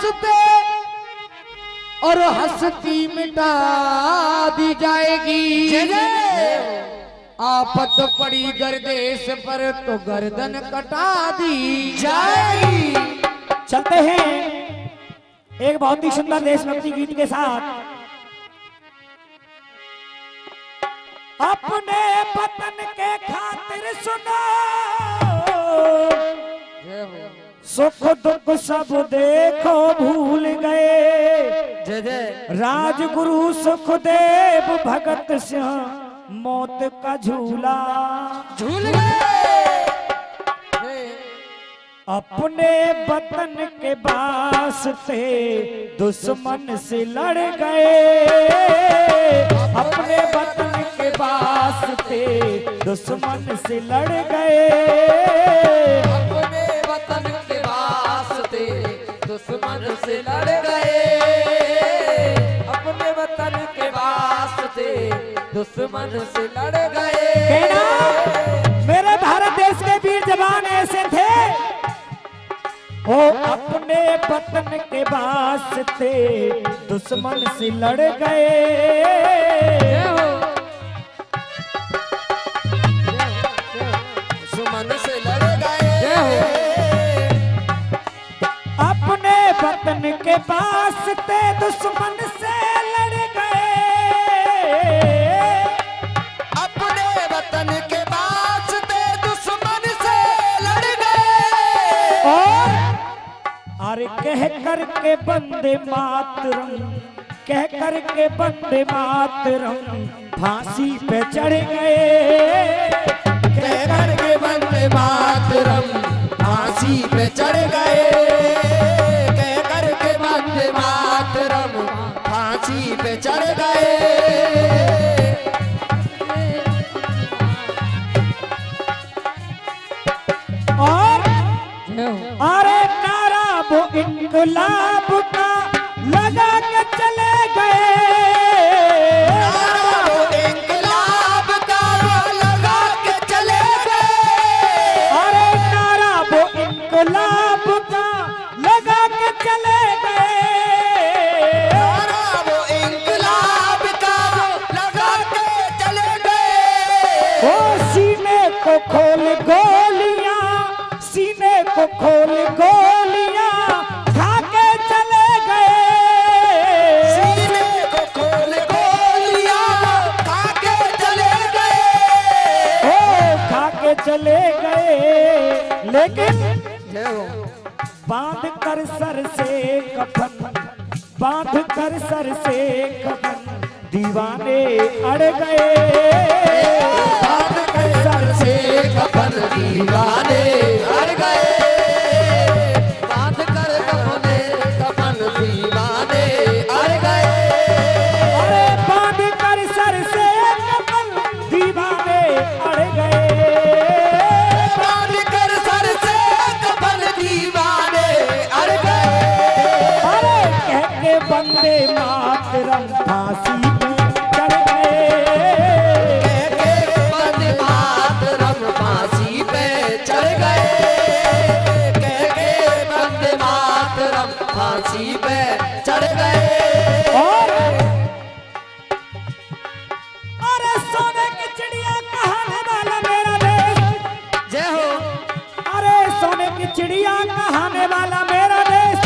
वास्ते और हस्ती मिटा दी जाएगी। आफत पड़ी गर्देश पर तो गर्दन कटा दी जाएगी। चलते हैं एक बहुत ही सुंदर देशभक्ति गीत के साथ। अपने वतन के खातिर सुनो, सुख दुख सब देखो भूल गए। जय जय राजगुरु सुखदेव भगत सिंह मौत का झूला झूल गए। अपने वतन के वास्ते दुश्मन से लड़ गए। अपने वतन के वास्ते दुश्मन से लड़ गए। अपने वतन के वास्ते दुश्मन से लड़ गए। अपने वतन के वास्ते दुश्मन से लड़ गए। कहना मेरे भारत देश के वीर जवान ऐसे थे, वो अपने वतन के वास्ते दुश्मन से लड़ गए। दुश्मन से लड़ गए। अपने वतन के वास्ते दुश्मन से लड़ गए। अपने वतन के वास्ते दुश्मन से लड़ गए। और अरे कह कर के बंदे मातरम, कह कर के बंदे मातरम फांसी पे चढ़ गए। कह कर के वंदे मातरम फांसी पे चढ़ गए। कह कर के वंदे मातरम फांसी पे चढ़ गए। और अरे नारा वो इनकलाब का लगा के चले गए। नारा वो इंकलाब का लगा के चले गए। अरे नारा वो इनकलाब का लगा के चले गए। नारा वो इंकलाब का लगा के चले गए। ओ सीने को खोल गोलियां, सीने को खोल गोलियां खा के चले गए। सीने को खोल गोलियां खा के चले गए। ओ खा के चले गए। लेकिन बांध कर सर से कफन, बांध कर सर से कफन दीवाने अड़ गए। बांध कर सर से कफन दीवाने अड़ गए। बांध कर कफन दीवाने अड़ गए। अरे बांध कर सर से कफन दीवाने अड़ गए। बांध कर सर से कफन दीवाने अड़ गए। अरे कह के बंदे मातरम फांसी पे चढ़ गए। कह के वंदे मातरम फांसी पे चढ़ गए। कह के वंदे मातरम फांसी पे चढ़ गए। और अरे सोने की चिड़िया कहाने वाला मेरा देश। जय हो। अरे सोने की चिड़िया कहाने वाला मेरा देश।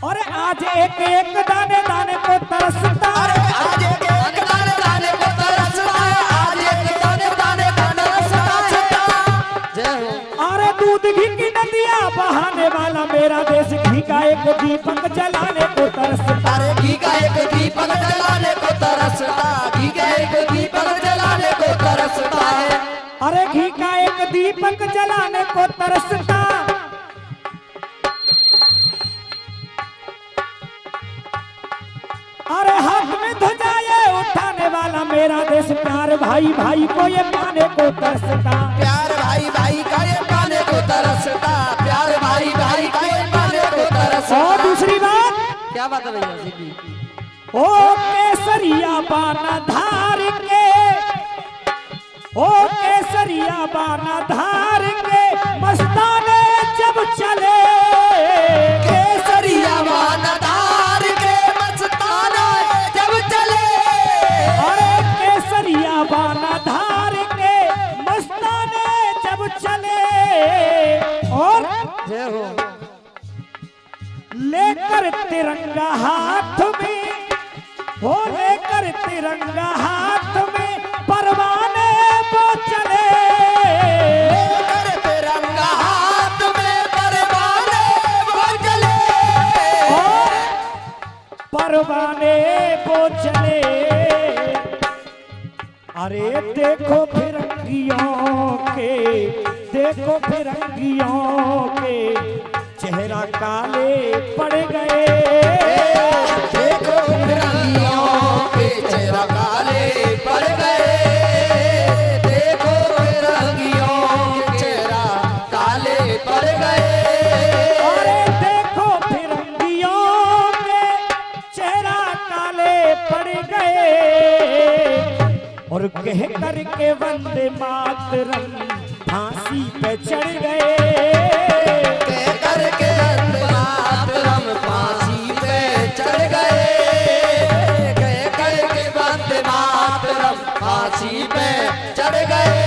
और आज एक एक दाने दाने को तरसता। अरे आज एक दाने दाने को तरसता है। आज एक दाने दाने को तरसता है। जय हो। अरे दूध घी की नदियां बहाने वाला मेरा देश। घी का एक दीपक जलाने को तरसता। अरे घी का एक दीपक जलाने को तरसता। घी का एक दीपक जलाने को तरसता है। अरे घी का एक दीपक जलाने को तरसता। अरे हाथ में ध्वजाए उठाने वाला मेरा देश। प्यार भाई भाई को ये पाने को तरसता। प्यार भाई भाई का ये पाने को तरसता। प्यार भाई भाई का ये पाने को तरसता। और दूसरी बात, क्या बात है भैया जी? ओ केसरिया बाना धार के, ओ केसरिया बाना धार के मस्ताने जब चले। केसरिया और जय हो। लेकर तिरंगा हाथ में, हो लेकर तिरंगा हाथ में परवाने वो चले, लेकर तिरंगा हाथ में परवाने वो चले, और परवाने वो चले। अरे देखो फिरंगियों के, देखो फिरंगियों के चेहरा काले पड़ गए, देखो फिरंगियों के चेहरा काले पड़ गए, देखो फिरंगियों के चेहरा काले पड़ गए। अरे देखो फिरंगियों के चेहरा काले पड़ गए, और कह करके वंदे मातरम फांसी पे चढ़ गए, कह करके वंदे मातरम फांसी पे चढ़ गए, कह करके वंदे मातरम फांसी पे चढ़ गए।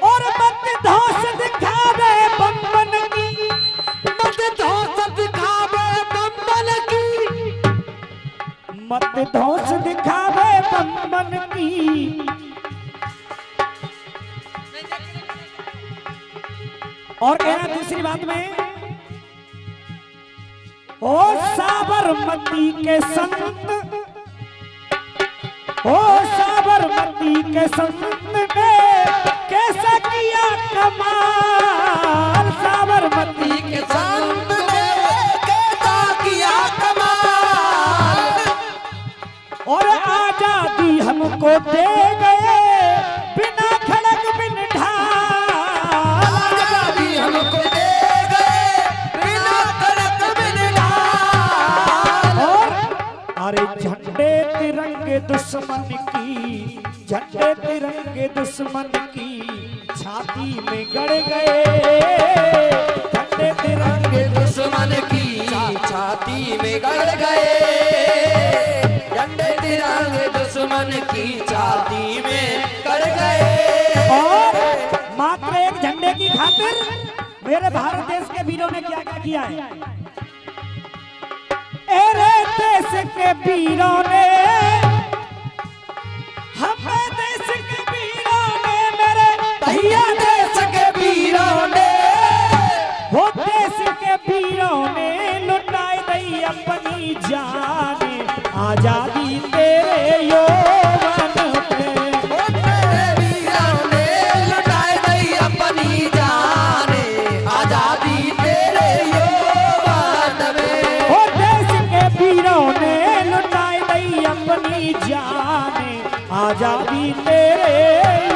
और मत धौंस दिखावे बम्बन की, मत धौंस दिखावे बम्बन की, मत धौंस दिखावे बम्बन की। और कहना दूसरी बात में, ओ साबरमती के संत, ओ साबरमती के संत ने कैसा किया कमाल, साबरमती के संत ने कैसा किया कमाल, और आजादी हमको दे गए बिना खड़क बिन ढाल, आजादी हमको दे गए बिना खड़क बिन ढाल। और अरे झंडे तिरंगे दुश्मन की, झंडे तिरंगे दुश्मन की छाती में गड़ गए, झंडे तिरंगे दुश्मन की छाती में गड़ गए, झंडे तिरंगे दुश्मन की छाती में गड़ गए। और मात्र एक झंडे की खातिर मेरे भारत देश के वीरों ने क्या क्या किया है। अरे देश के वीरों ने, हमें देश के वीरों ने, मेरे भैया देश के वीरों ने, वो देश के वीरों ने लुटाई दी अपनी जाने, आजादी तेरे यौवन पे, वो तेरे वीरों ने लुटाई दी अपनी जाने, आजादी तेरे यौवन में। वो देश के वीरों ने लुटाई दी अपनी जाने, आजादी तेरे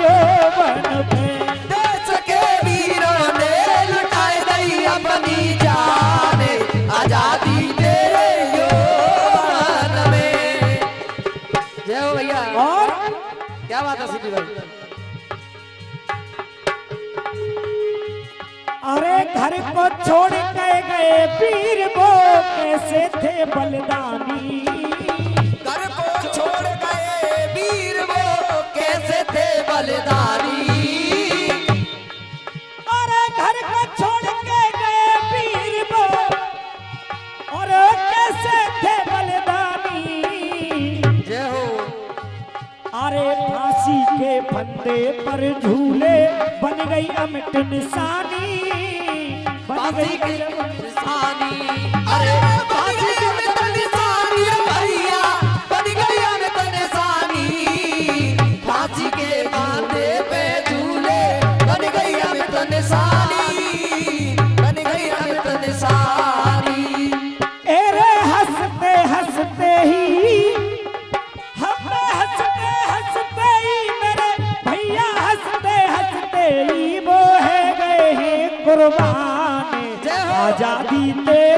यौवन पे। देश के वीरों ने लुटाई दी अपनी जाने, आजादी तेरे यौवन में। जय हो भैया। और क्या बात है सिद्धू भाई। अरे घर को छोड़ के गए वीर वो कैसे थे बलिदानी, घर को छोड़ गए वीर वो कैसे थे बलिदानी, अरे घर को छोड़ के गए वीर वो और कैसे थे बलिदानी। जय हो। अरे फांसी के फंदे पर झूले बन गई अमिट निशानी, बन फांसी गई की निशानी, अरे फांसी की अमित निशानी भैया, बन गई अमित निशानी, फांसी के माथे पे झूले बन गई अमित निशानी, बन गई अमित निशानी। अरे हंसते हंसते ही, हमें हंसते हंसते ही, मेरे भैया हंसते हंसते ही वो है गए हैं कुर्बान, आजादी तेरे